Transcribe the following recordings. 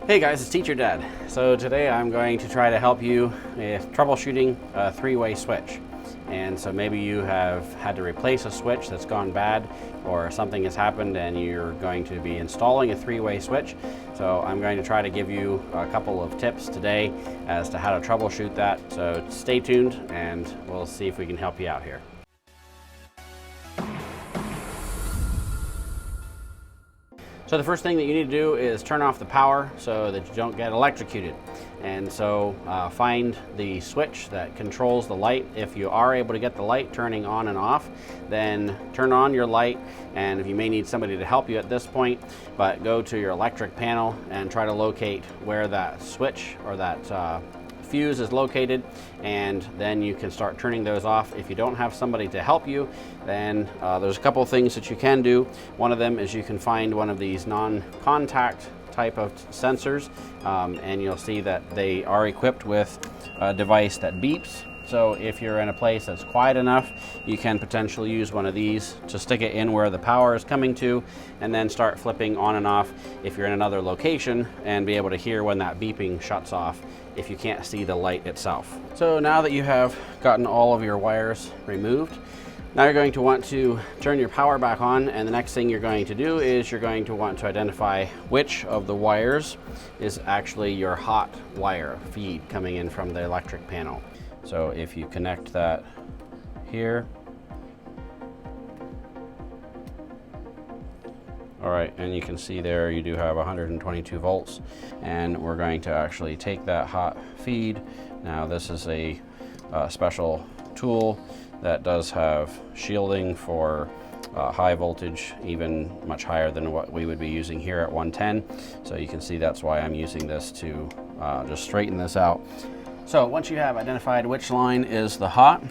Hey guys, it's Teacher Dad. So today I'm going to try to help you with troubleshooting a three-way switch. And so maybe you have had to replace a switch that's gone bad, or something has happened and you're going to be installing a three-way switch. So I'm going to try to give you a couple of tips today as to how to troubleshoot that. So stay tuned and we'll see if we can help you out here. So the first thing that you need to do is turn off the power so that you don't get electrocuted. And so find the switch that controls the light. If you are able to get the light turning on and off, then turn on your light. And if you may need somebody to help you at this point, but go to your electric panel and try to locate where that switch or that fuse is located, and then you can start turning those off. If you don't have somebody to help you, then there's a couple of things that you can do. One of them is you can find one of these non-contact type of sensors, and you'll see that they are equipped with a device that beeps. So if you're in a place that's quiet enough, you can potentially use one of these to stick it in where the power is coming to, and then start flipping on and off if you're in another location, and be able to hear when that beeping shuts off if you can't see the light itself. So now that you have gotten all of your wires removed, now you're going to want to turn your power back on, and the next thing you're going to do is you're going to want to identify which of the wires is actually your hot wire feed coming in from the electric panel. So if you connect that here, all right, and you can see there you do have 122 volts, and we're going to actually take that hot feed. Now this is a special tool that does have shielding for high voltage, even much higher than what we would be using here at 110. So you can see that's why I'm using this to just straighten this out. So once you have identified which line is the hot,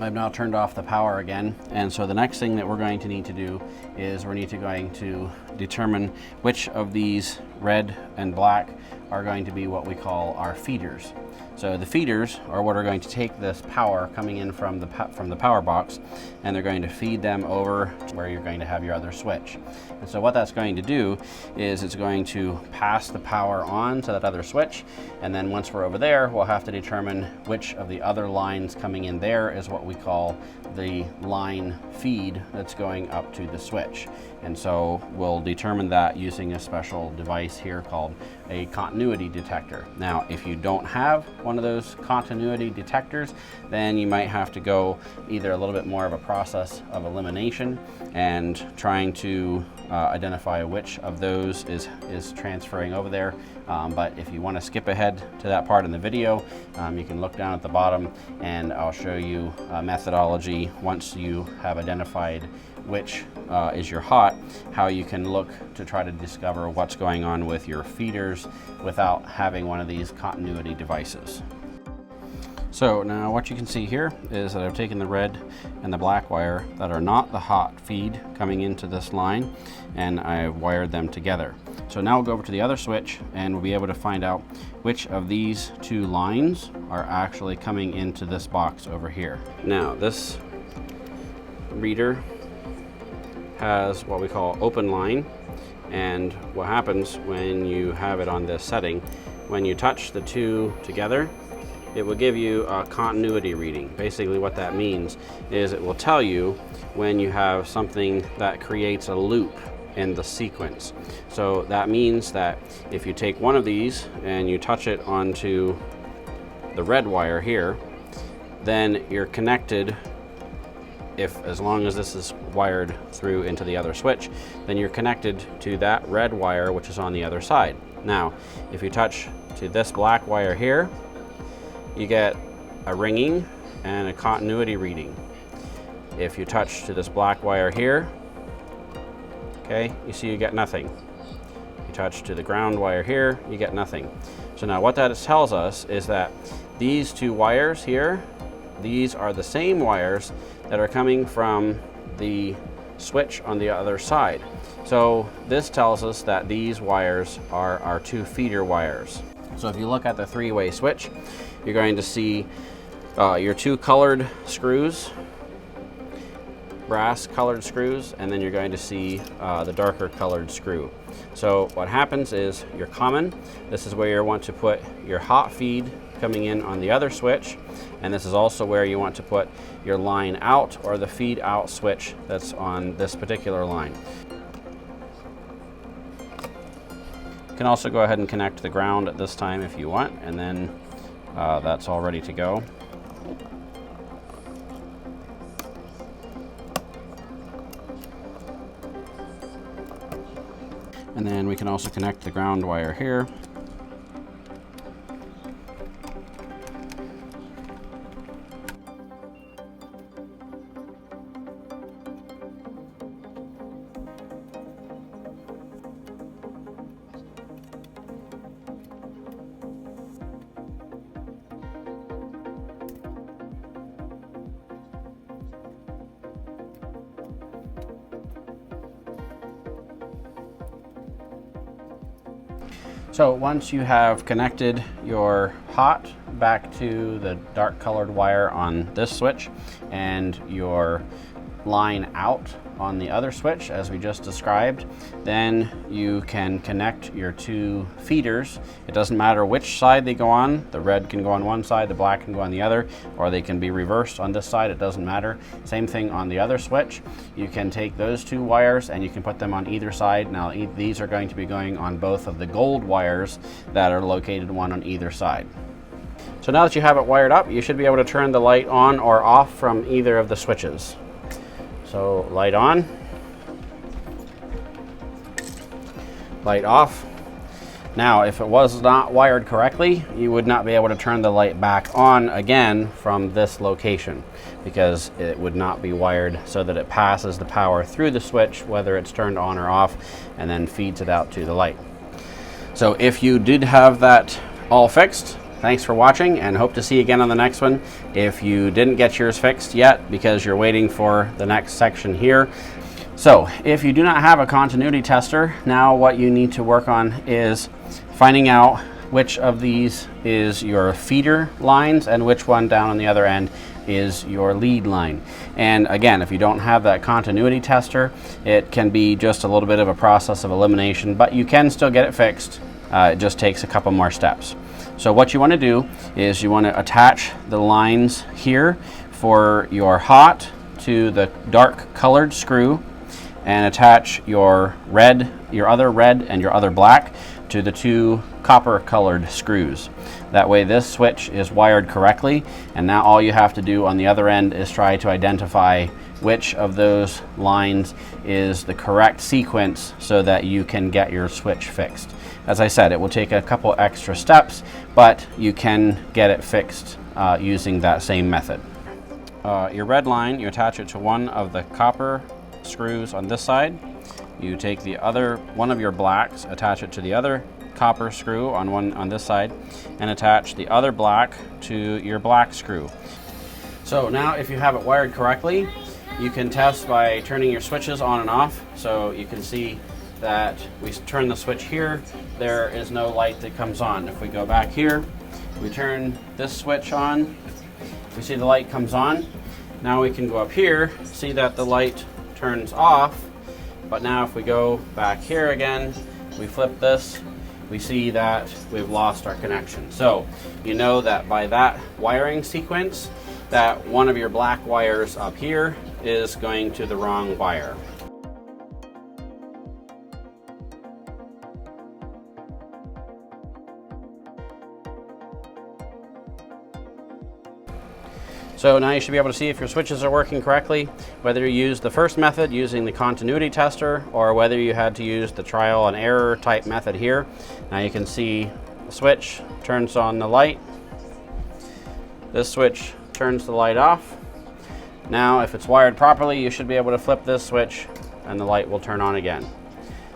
I've now turned off the power again, and so the next thing that we're going to need to do is we're going to determine which of these red and black are going to be what we call our feeders. So the feeders are what are going to take this power coming in from the power box, and they're going to feed them over to where you're going to have your other switch. And so what that's going to do is it's going to pass the power on to that other switch, and then once we're over there, we'll have to determine which of the other lines coming in there is what we call the line feed that's going up to the switch. And so we'll determine that using a special device here called a continuity detector. Now, if you don't have one of those continuity detectors, then you might have to go either a little bit more of a process of elimination and trying to identify which of those is transferring over there. But if you want to skip ahead to that part in the video, you can look down at the bottom and I'll show you a methodology once you have identified which is your hot, how you can look to try to discover what's going on with your feeders without having one of these continuity devices. So now what you can see here is that I've taken the red and the black wire that are not the hot feed coming into this line, and I've wired them together. So now we'll go over to the other switch and we'll be able to find out which of these two lines are actually coming into this box over here. Now this reader has what we call Openline, and what happens when you have it on this setting, when you touch the two together, it will give you a continuity reading. Basically what that means is it will tell you when you have something that creates a loop in the sequence. So that means that if you take one of these and you touch it onto the red wire here, then you're connected. As long as this is wired through into the other switch, then you're connected to that red wire which is on the other side. Now, if you touch to this black wire here, you get a ringing and a continuity reading. If you touch to this black wire here, okay, you see you get nothing. You touch to the ground wire here, you get nothing. So now what that tells us is that these two wires here, these are the same wires that are coming from the switch on the other side. So this tells us that these wires are our two feeder wires. So if you look at the three-way switch, you're going to see your two colored screws brass colored screws, and then you're going to see the darker colored screw. So what happens is your common, this is where you want to put your hot feed coming in on the other switch, and this is also where you want to put your line out or the feed out switch that's on this particular line. You can also go ahead and connect the ground at this time if you want, and then that's all ready to go. And then we can also connect the ground wire here. So once you have connected your hot back to the dark colored wire on this switch and your line out on the other switch, as we just described, then you can connect your two feeders. It doesn't matter which side they go on. The red can go on one side, the black can go on the other, or they can be reversed on this side. It doesn't matter. Same thing on the other switch. You can take those two wires and you can put them on either side. Now these are going to be going on both of the gold wires that are located one on either side. So now that you have it wired up, you should be able to turn the light on or off from either of the switches. So light on, light off. Now, if it was not wired correctly, you would not be able to turn the light back on again from this location, because it would not be wired so that it passes the power through the switch, whether it's turned on or off, and then feeds it out to the light. So if you did have that all fixed, thanks for watching, and hope to see you again on the next one. If you didn't get yours fixed yet because you're waiting for the next section here. So if you do not have a continuity tester, now what you need to work on is finding out which of these is your feeder lines and which one down on the other end is your lead line. And again, if you don't have that continuity tester, it can be just a little bit of a process of elimination, but you can still get it fixed. It just takes a couple more steps. So what you want to do is you want to attach the lines here for your hot to the dark colored screw, and attach your other red and your other black to the two copper colored screws. That way this switch is wired correctly, and now all you have to do on the other end is try to identify which of those lines is the correct sequence so that you can get your switch fixed. As I said, it will take a couple extra steps, but you can get it fixed using that same method. Your red line, you attach it to one of the copper screws on this side. You take the other one of your blacks, attach it to the other copper screw on this side, and attach the other black to your black screw. So now if you have it wired correctly, you can test by turning your switches on and off. So you can see that we turn the switch here, there is no light that comes on. If we go back here, we turn this switch on, we see the light comes on. Now we can go up here, see that the light turns off, but now if we go back here again, we flip this, we see that we've lost our connection. So you know that by that wiring sequence, that one of your black wires up here is going to the wrong wire. So now you should be able to see if your switches are working correctly, whether you use the first method using the continuity tester or whether you had to use the trial and error type method here. Now you can see the switch turns on the light. This switch turns the light off. Now if it's wired properly, you should be able to flip this switch and the light will turn on again.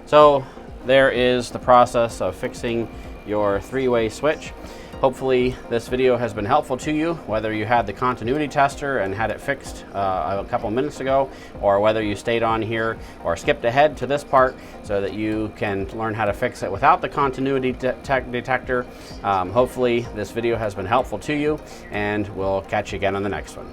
So there is the process of fixing your three-way switch. Hopefully this video has been helpful to you, whether you had the continuity tester and had it fixed a couple minutes ago, or whether you stayed on here or skipped ahead to this part so that you can learn how to fix it without the continuity detector. Hopefully this video has been helpful to you, and we'll catch you again on the next one.